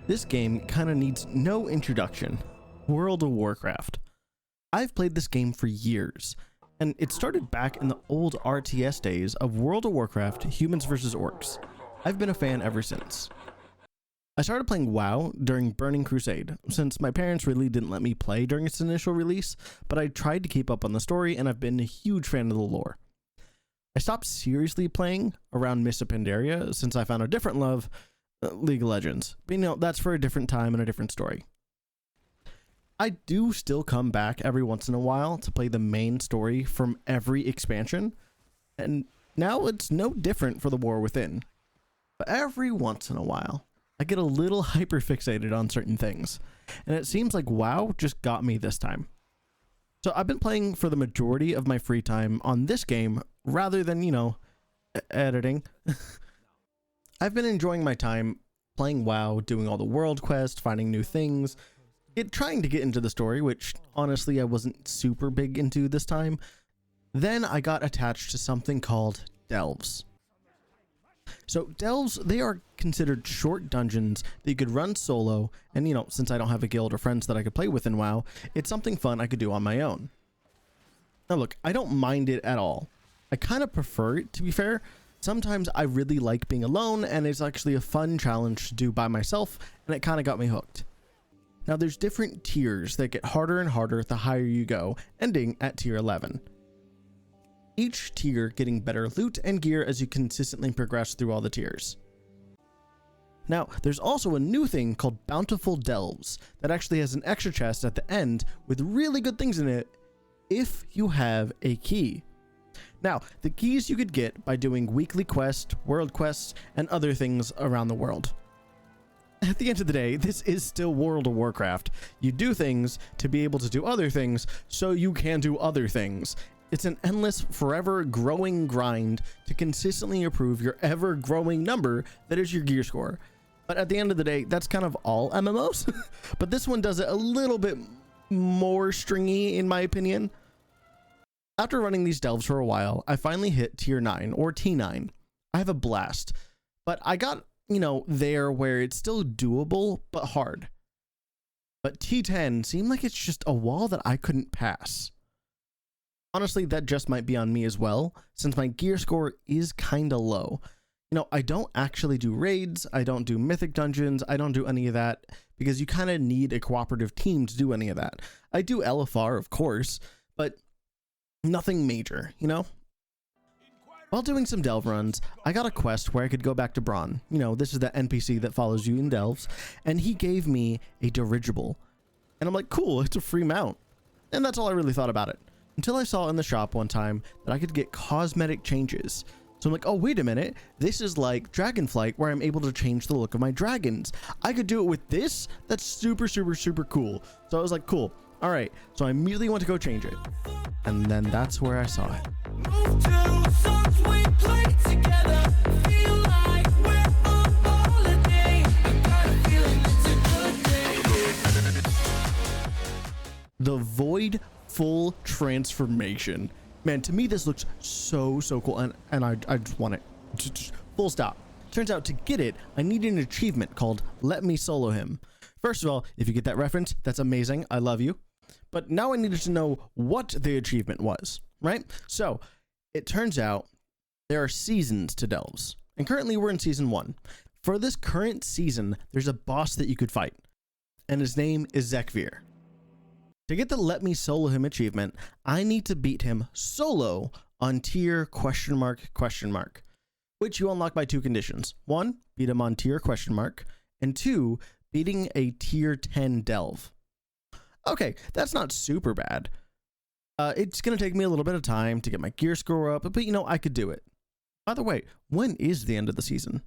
This game kind of needs no introduction. World of Warcraft. I've played this game for years, and it started back in the old RTS days of World of Warcraft Humans vs. Orcs. I've been a fan ever since. I started playing WoW during Burning Crusade, since my parents really didn't let me play during its initial release, but I tried to keep up on the story and I've been a huge fan of the lore. I stopped seriously playing around Mists of Pandaria since I found a different love, League of Legends. But that's for a different time and a different story. I do still come back every once in a while to play the main story from every expansion, and now it's no different for the War Within. But every once in a while, I get a little hyper-fixated on certain things, and it seems like WoW just got me this time. So I've been playing for the majority of my free time on this game rather than, editing. I've been enjoying my time playing WoW, doing all the world quests, finding new things, trying to get into the story, which honestly I wasn't super big into this time. Then I got attached to something called Delves. So Delves, they are considered short dungeons that you could run solo, and since I don't have a guild or friends that I could play with in WoW, it's something fun I could do on my own. Now look, I don't mind it at all. I kind of prefer it, to be fair. Sometimes I really like being alone, and it's actually a fun challenge to do by myself, and it kind of got me hooked. Now there's different tiers that get harder and harder the higher you go, ending at tier 11. Each tier getting better loot and gear as you consistently progress through all the tiers. Now, there's also a new thing called Bountiful Delves that actually has an extra chest at the end with really good things in it if you have a key. Now, the keys you could get by doing weekly quests, world quests, and other things around the world. At the end of the day, this is still World of Warcraft. You do things to be able to do other things so you can do other things. It's an endless, forever growing grind to consistently improve your ever growing number that is your gear score. But at the end of the day, that's kind of all MMOs. But this one does it a little bit more stringy, in my opinion. After running these delves for a while, I finally hit tier 9 or T9. I have a blast, but I got, there where it's still doable, but hard. But T10 seemed like it's just a wall that I couldn't pass. Honestly, that just might be on me as well, since my gear score is kinda low. I don't actually do raids, I don't do mythic dungeons, I don't do any of that, because you kinda need a cooperative team to do any of that. I do LFR, of course, but nothing major, While doing some delve runs, I got a quest where I could go back to Braun. This is the NPC that follows you in delves, and he gave me a dirigible. And I'm like, cool, it's a free mount. And that's all I really thought about it. Until I saw in the shop one time that I could get cosmetic changes. So I'm like, oh, wait a minute. This is like Dragonflight, where I'm able to change the look of my dragons. I could do it with this. That's super, super, super cool. So I was like, cool. All right. So I immediately went to go change it. And then that's where I saw it. Move to songs we play together. Feel like we're on holiday. I got a feeling it's a good day. The Void full transformation. Man, to me this looks so cool, and I just want it. Just full stop. Turns out to get it, I needed an achievement called Let Me Solo Him. First of all, if you get that reference, that's amazing. I love you. But now I needed to know what the achievement was, right? So it turns out there are seasons to delves, and currently we're in season 1. For this current season, there's a boss that you could fight, and his name is Zekvir. To get the Let Me Solo Him achievement, I need to beat him solo on tier ? Which you unlock by 2 conditions. 1, beat him on tier ? And 2, beating a tier 10 delve. Okay, that's not super bad. It's going to take me a little bit of time to get my gear score up, but I could do it. By the way, when is the end of the season?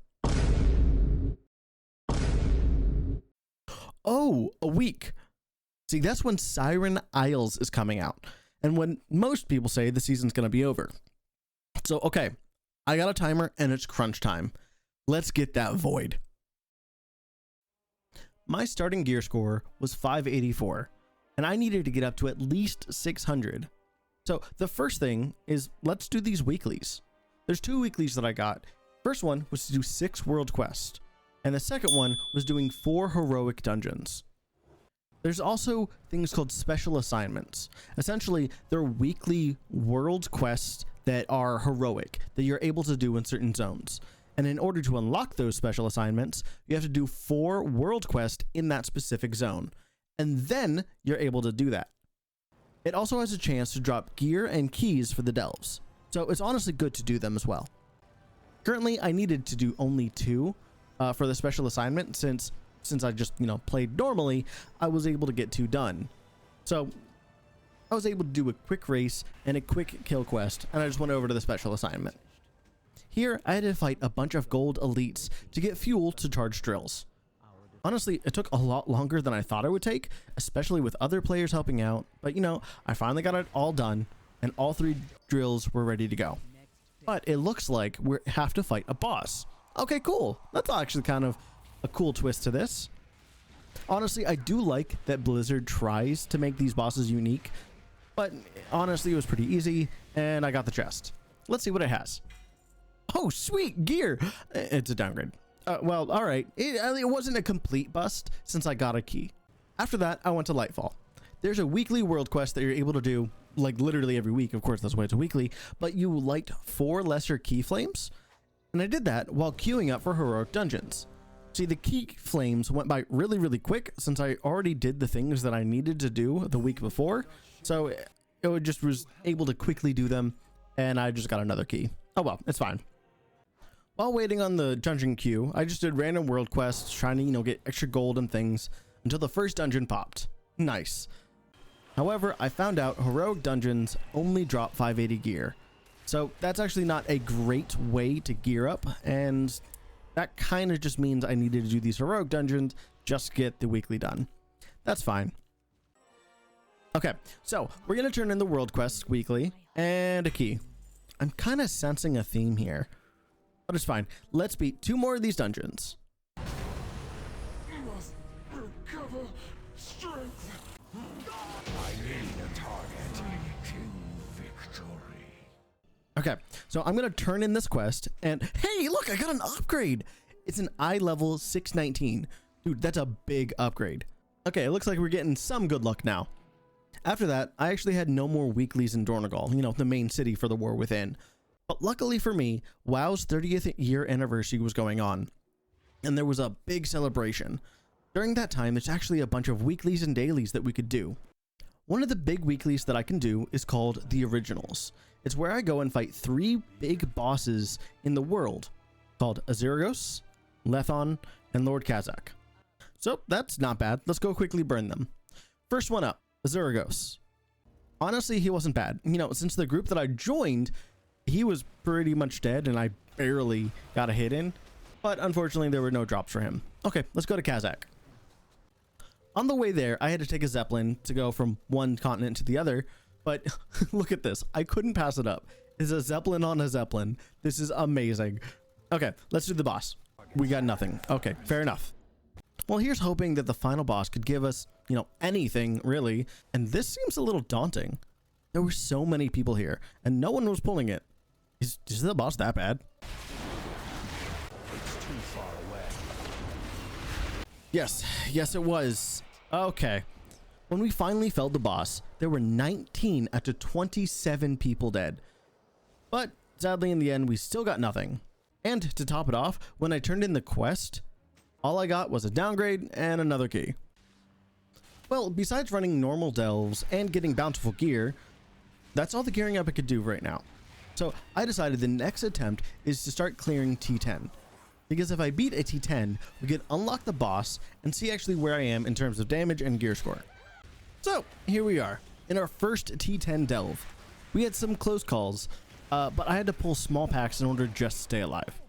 Oh, a week. See, that's when Siren Isles is coming out, and when most people say the season's going to be over. So, okay, I got a timer, and it's crunch time. Let's get that void. My starting gear score was 584, and I needed to get up to at least 600. So the first thing is, let's do these weeklies. There's 2 weeklies that I got. First one was to do 6 world quests, and the second one was doing 4 heroic dungeons. There's also things called special assignments. Essentially, they're weekly world quests that are heroic that you're able to do in certain zones. And in order to unlock those special assignments, you have to do 4 world quests in that specific zone. And then you're able to do that. It also has a chance to drop gear and keys for the delves. So it's honestly good to do them as well. Currently, I needed to do only 2 for the special assignment since I just, played normally, I was able to get 2 done. So I was able to do a quick race and a quick kill quest, and I just went over to the special assignment. Here, I had to fight a bunch of gold elites to get fuel to charge drills. Honestly, it took a lot longer than I thought it would take, especially with other players helping out, but I finally got it all done, and all 3 drills were ready to go. But it looks like we have to fight a boss. Okay, cool. That's actually kind of a cool twist to this. Honestly, I do like that Blizzard tries to make these bosses unique, but honestly, it was pretty easy, and I got the chest. Let's see what it has. Oh, sweet gear. It's a downgrade. Well, all right. It wasn't a complete bust since I got a key. After that, I went to Lightfall. There's a weekly world quest that you're able to do, like literally every week. Of course, that's why it's a weekly, but you light 4 lesser key flames. And I did that while queuing up for heroic dungeons. See, the key flames went by really, really quick since I already did the things that I needed to do the week before. So it just was able to quickly do them, and I just got another key. Oh well, it's fine. While waiting on the dungeon queue, I just did random world quests, trying to, get extra gold and things, until the first dungeon popped. Nice. However, I found out heroic dungeons only drop 580 gear. So that's actually not a great way to gear up, and that kind of just means I needed to do these heroic dungeons just to get the weekly done. That's fine. Okay, so we're going to turn in the world quests weekly and a key. I'm kind of sensing a theme here, but it's fine. Let's beat 2 more of these dungeons. Must recover strength. I need a target to victory. Okay, so I'm going to turn in this quest, and hey, look, I got an upgrade. It's an eye level 619. Dude, that's a big upgrade. Okay, it looks like we're getting some good luck now. After that, I actually had no more weeklies in Dornogal, the main city for the War Within. But luckily for me, WoW's 30th year anniversary was going on, and there was a big celebration. During that time, there's actually a bunch of weeklies and dailies that we could do. One of the big weeklies that I can do is called the Originals. It's where I go and fight 3 big bosses in the world, called Azeragos, Lethon, and Lord Kazakh. So that's not bad. Let's go quickly burn them. First one up, Azeragos. Honestly, he wasn't bad. Since the group that I joined, he was pretty much dead, and I barely got a hit in. But unfortunately, there were no drops for him. Okay, let's go to Kazakh. On the way there, I had to take a Zeppelin to go from one continent to the other. But look at this. I couldn't pass it up. It's a Zeppelin on a Zeppelin. This is amazing. Okay, let's do the boss. We got nothing. Okay, fair enough. Well, here's hoping that the final boss could give us, anything, really. And this seems a little daunting. There were so many people here, and no one was pulling it. Is the boss that bad? It's too far away. Yes, it was. Okay. When we finally felled the boss, there were 19 out of 27 people dead. But sadly, in the end, we still got nothing. And to top it off, when I turned in the quest, all I got was a downgrade and another key. Well, besides running normal delves and getting bountiful gear, that's all the gearing up I could do right now. So I decided the next attempt is to start clearing T10. Because if I beat a T10, we could unlock the boss and see actually where I am in terms of damage and gear score. So here we are, in our first T10 delve. We had some close calls, but I had to pull small packs in order to just stay alive.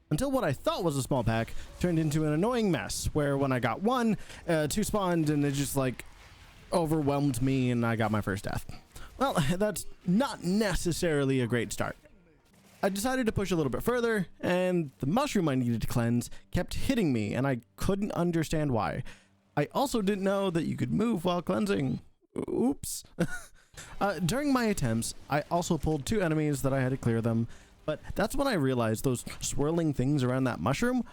Until what I thought was a small pack turned into an annoying mess, where when I got 1, 2 spawned and it just overwhelmed me and I got my first death. Well, that's not necessarily a great start. I decided to push a little bit further, and the mushroom I needed to cleanse kept hitting me, and I couldn't understand why. I also didn't know that you could move while cleansing. Oops. During my attempts, I also pulled 2 enemies that I had to clear them, but that's when I realized those swirling things around that mushroom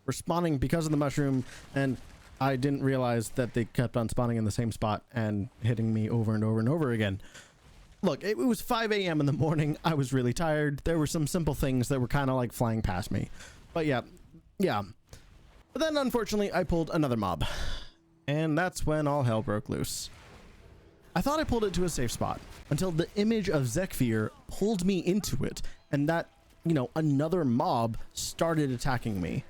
were spawning because of the mushroom, and I didn't realize that they kept on spawning in the same spot and hitting me over and over and over again. Look, it was 5 a.m. in the morning. I was really tired. There were some simple things that were kind of like flying past me. But yeah. But then unfortunately I pulled another mob. And that's when all hell broke loose. I thought I pulled it to a safe spot until the image of Zekvir pulled me into it, and that, another mob started attacking me.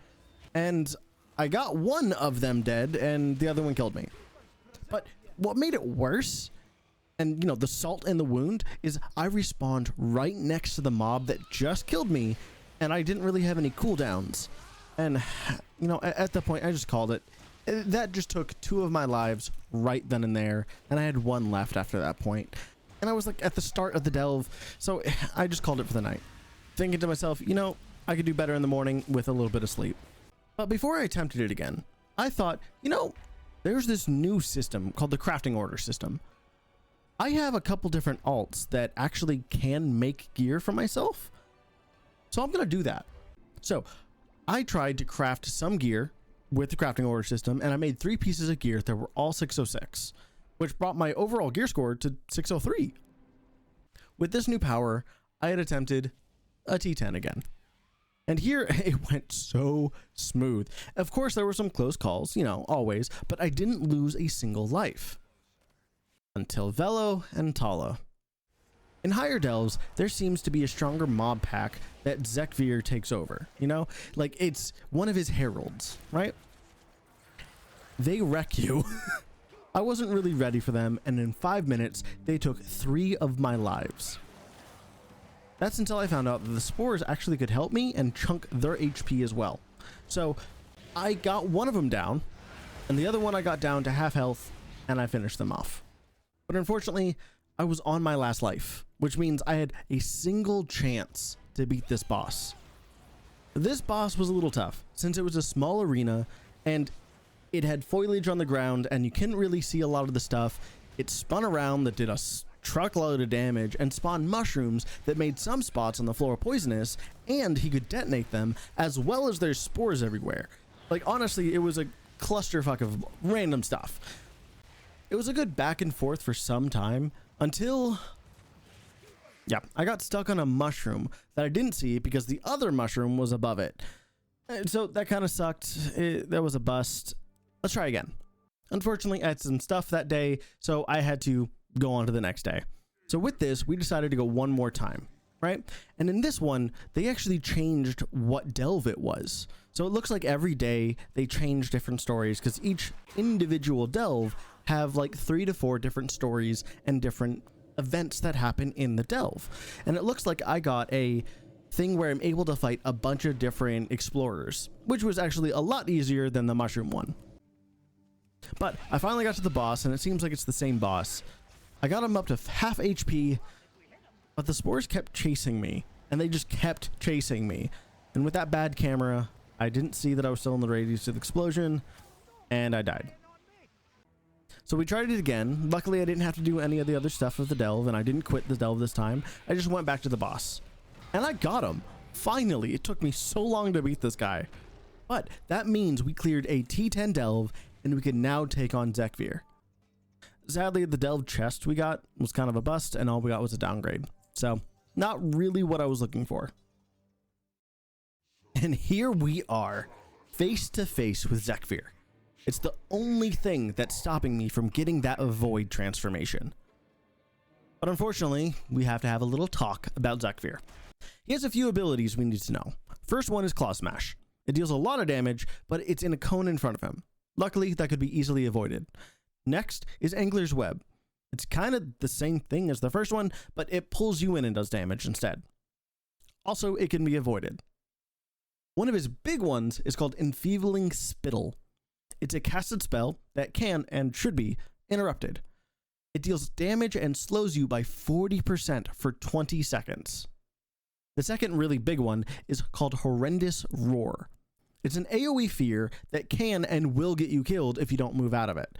And I got one of them dead and the other one killed me. But what made it worse, and the salt in the wound, is I respawned right next to the mob that just killed me, and I didn't really have any cooldowns. And at the point I just called it. That just took 2 of my lives right then and there, and I had 1 left after that point. And I was like at the start of the delve, so I just called it for the night, thinking to myself, I could do better in the morning with a little bit of sleep. But before I attempted it again, I thought, there's this new system called the crafting order system. I have a couple different alts that actually can make gear for myself, so I'm gonna do that. So I tried to craft some gear with the crafting order system, and I made 3 pieces of gear that were all 606, which brought my overall gear score to 603. With this new power, I had attempted a T10 again. And here it went so smooth. Of course, there were some close calls, always, but I didn't lose a single life. Until Velo and Tala. In higher delves, there seems to be a stronger mob pack that Zekvir takes over, like it's one of his heralds, right? They wreck you. I wasn't really ready for them, and in 5 minutes, they took 3 of my lives. That's until I found out that the spores actually could help me and chunk their HP as well. So I got one of them down, and the other one I got down to half health, and I finished them off. But unfortunately, I was on my last life, which means I had a single chance to beat this boss. This boss was a little tough, since it was a small arena, and it had foliage on the ground, and you couldn't really see a lot of the stuff. It spun around that did a truckload of damage, and spawned mushrooms that made some spots on the floor poisonous, and he could detonate them, as well as there's spores everywhere. Like, honestly, it was a clusterfuck of random stuff. It was a good back and forth for some time, until I got stuck on a mushroom that I didn't see because the other mushroom was above it. So that kind of sucked. That was a bust. Let's try again. Unfortunately, I had some stuff that day, so I had to go on to the next day. So with this, we decided to go one more time, right? And in this one, they actually changed what delve it was. So it looks like every day they change different stories, because each individual delve have like 3 to 4 different stories and different events that happen in the delve. And it looks like I got a thing where I'm able to fight a bunch of different explorers, which was actually a lot easier than the mushroom one. But I finally got to the boss, and it seems like it's the same boss. I got him up to half HP, but the spores kept chasing me, and they just kept chasing me. And with that bad camera, I didn't see that I was still in the radius of the explosion, and I died. So we tried it again. Luckily, I didn't have to do any of the other stuff with the delve, and I didn't quit the delve this time. I just went back to the boss. And I got him. Finally, it took me so long to beat this guy. But that means we cleared a T10 delve, and we can now take on Zekvir. Sadly, the delve chest we got was kind of a bust, and all we got was a downgrade. So, not really what I was looking for. And here we are, face to face with Zekvir. It's the only thing that's stopping me from getting that void transformation. But unfortunately, we have to have a little talk about Zekvir. He has a few abilities we need to know. First one is Claw Smash. It deals a lot of damage, but it's in a cone in front of him. Luckily, that could be easily avoided. Next is Angler's Web. It's kind of the same thing as the first one, but it pulls you in and does damage instead. Also, it can be avoided. One of his big ones is called Enfeebling Spittle. It's a casted spell that can and should be interrupted. It deals damage and slows you by 40% for 20 seconds. The second really big one is called Horrendous Roar. It's an AoE fear that can and will get you killed if you don't move out of it.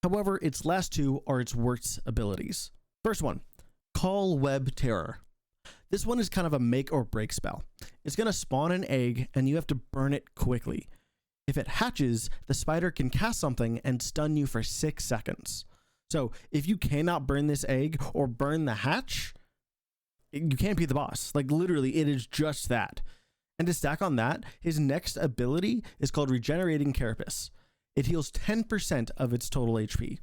However, its last two are its worst abilities. First one, Call Web Terror. This one is kind of a make or break spell. It's going to spawn an egg and you have to burn it quickly. If it hatches, the spider can cast something and stun you for 6 seconds. So if you cannot burn this egg or burn the hatch, you can't beat the boss. Like literally, it is just that. And to stack on that, his next ability is called Regenerating Carapace. It heals 10% of its total HP.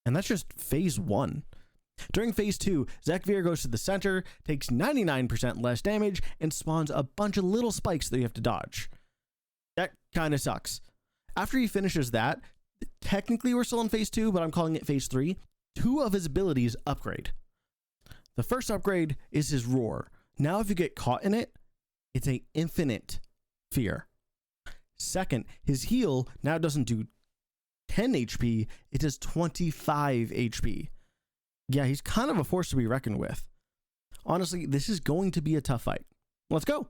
And that's just phase 1. During phase 2, Zekvir goes to the center, takes 99% less damage, and spawns a bunch of little spikes that you have to dodge. That kind of sucks. After he finishes that, technically we're still in phase 2, but I'm calling it phase 3, 2 of his abilities upgrade. The first upgrade is his roar. Now if you get caught in it, it's an infinite fear. Second, his heal now doesn't do 10 HP, it does 25 HP. Yeah, he's kind of a force to be reckoned with. Honestly, this is going to be a tough fight. Let's go.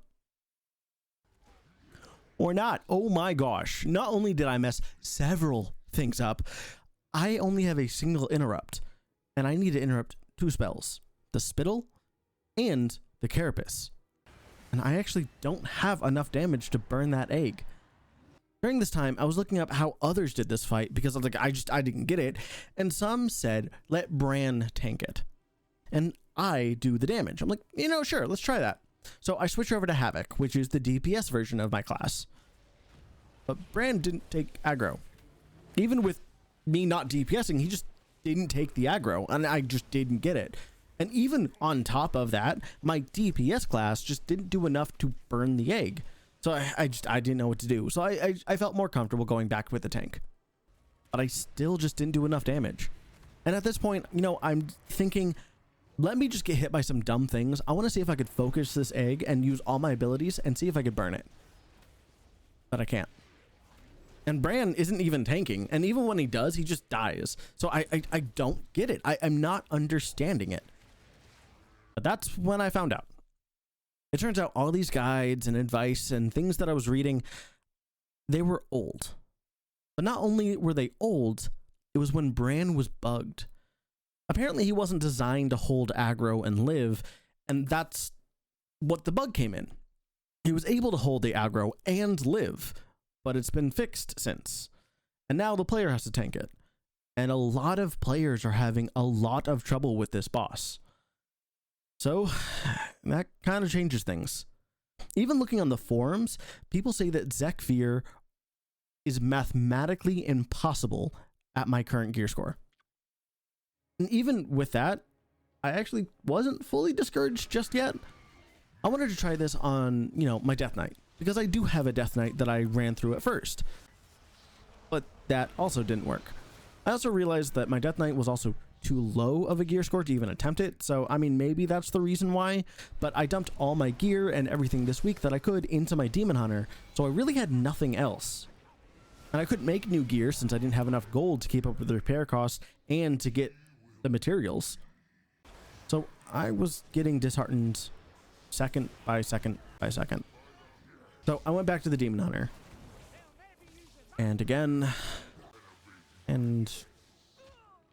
Or not. Oh my gosh. Not only did I mess several things up, I only have a single interrupt. And I need to interrupt 2 spells. The Spittle and the Carapace. And I actually don't have enough damage to burn that egg. During this time, I was looking up how others did this fight because I was like, I didn't get it. And some said, let Bran tank it. And I do the damage. I'm like, sure, let's try that. So I switch over to Havoc, which is the DPS version of my class. But Bran didn't take aggro. Even with me not DPSing, he just didn't take the aggro, and I just didn't get it. And even on top of that, my DPS class just didn't do enough to burn the egg. So I didn't know what to do. So I felt more comfortable going back with the tank. But I still just didn't do enough damage. And at this point, I'm thinking, let me just get hit by some dumb things. I want to see if I could focus this egg and use all my abilities and see if I could burn it. But I can't. And Bran isn't even tanking. And even when he does, he just dies. So I don't get it. I'm not understanding it. But that's when I found out. It turns out all these guides and advice and things that I was reading, they were old. But not only were they old, it was when Bran was bugged. Apparently he wasn't designed to hold aggro and live, and that's what the bug came in. He was able to hold the aggro and live, but it's been fixed since. And now the player has to tank it. And a lot of players are having a lot of trouble with this boss. So that kind of changes things. Even looking on the forums, people say that Zekvir is mathematically impossible at my current gear score. And even with that, I actually wasn't fully discouraged just yet. I wanted to try this on, my Death Knight, because I do have a Death Knight that I ran through at first. But that also didn't work. I also realized that my Death Knight was also too low of a gear score to even attempt it. So, maybe that's the reason why, but I dumped all my gear and everything this week that I could into my Demon Hunter. So I really had nothing else. And I couldn't make new gear since I didn't have enough gold to keep up with the repair costs and to get the materials. So I was getting disheartened second by second by second. So I went back to the Demon Hunter. And again. And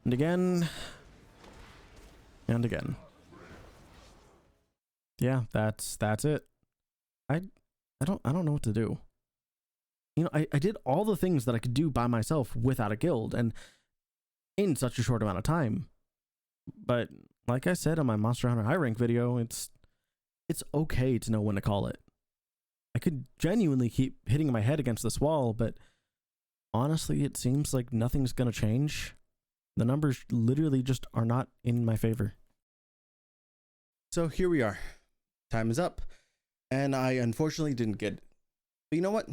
again. And again. Yeah, that's it. I don't know what to do. I did all the things that I could do by myself without a guild and in such a short amount of time. But like I said on my Monster Hunter High Rank video, it's okay to know when to call it. I could genuinely keep hitting my head against this wall, but honestly, it seems like nothing's gonna change. The numbers literally just are not in my favor. So here we are. Time is up. And I unfortunately didn't get it. But you know what?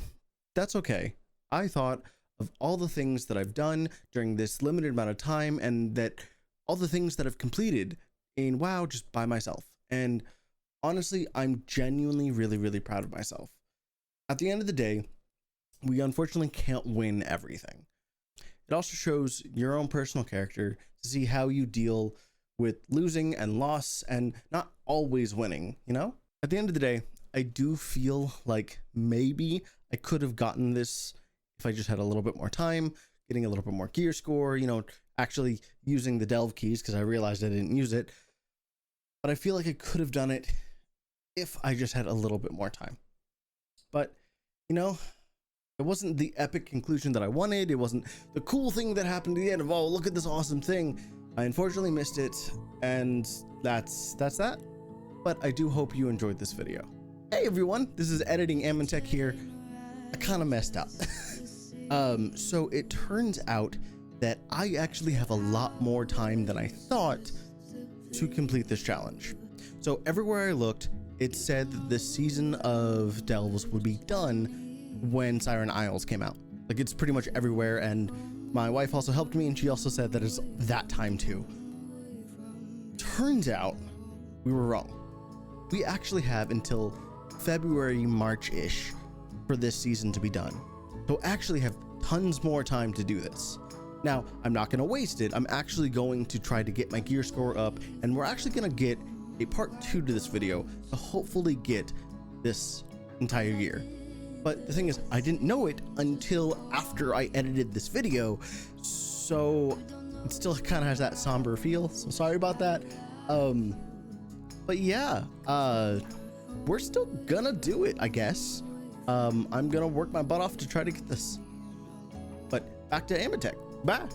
That's okay. I thought of all the things that I've done during this limited amount of time and that all the things that I've completed in WoW just by myself. And honestly, I'm genuinely really, really proud of myself. At the end of the day, we unfortunately can't win everything. It also shows your own personal character to see how you deal with losing and loss and not always winning, At the end of the day, I do feel like maybe I could have gotten this if I just had a little bit more time, getting a little bit more gear score, actually using the delve keys because I realized I didn't use it. But I feel like I could have done it if I just had a little bit more time. But, you know, it wasn't the epic conclusion that I wanted. It wasn't the cool thing that happened at the end of, oh, look at this awesome thing. I unfortunately missed it, and that's that. But I do hope you enjoyed this video. Hey everyone, this is Editing Amintech here. I kind of messed up. So it turns out that I actually have a lot more time than I thought to complete this challenge. So everywhere I looked, it said that the season of Delves would be done when Siren Isles came out. Like, it's pretty much everywhere, and my wife also helped me, and she also said that it's that time too. Turns out we were wrong. We actually have until February, March-ish for this season to be done. So actually have tons more time to do this. Now, I'm not going to waste it. I'm actually going to try to get my gear score up, and we're actually going to get a part 2 to this video to hopefully get this entire year. But the thing is, I didn't know it until after I edited this video, so it still kind of has that somber feel, so sorry about that. But yeah, we're still gonna do it, I guess. I'm gonna work my butt off to try to get this. But back to Amintech. Bye.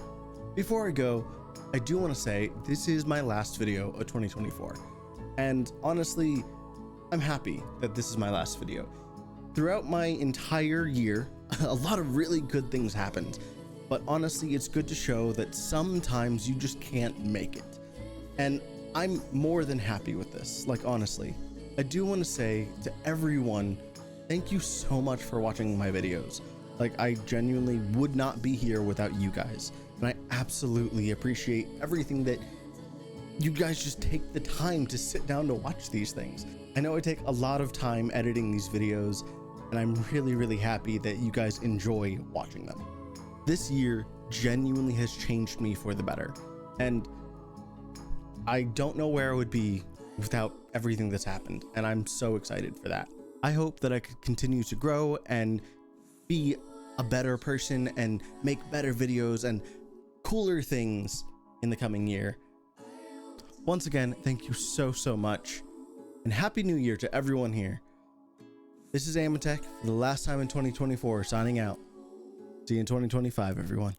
Before I go, I do want to say this is my last video of 2024. And honestly, I'm happy that this is my last video. Throughout my entire year, a lot of really good things happened. But honestly, it's good to show that sometimes you just can't make it. And I'm more than happy with this. Like, honestly, I do want to say to everyone, thank you so much for watching my videos. Like, I genuinely would not be here without you guys. And I absolutely appreciate everything that you guys just take the time to sit down to watch these things. I know I take a lot of time editing these videos, and I'm really, really happy that you guys enjoy watching them. This year genuinely has changed me for the better. And I don't know where I would be without everything that's happened, and I'm so excited for that. I hope that I could continue to grow and be a better person and make better videos and cooler things in the coming year. Once again, thank you so much, and Happy New Year to everyone here. This is Amintech for the last time in 2024, signing out. See you in 2025, everyone.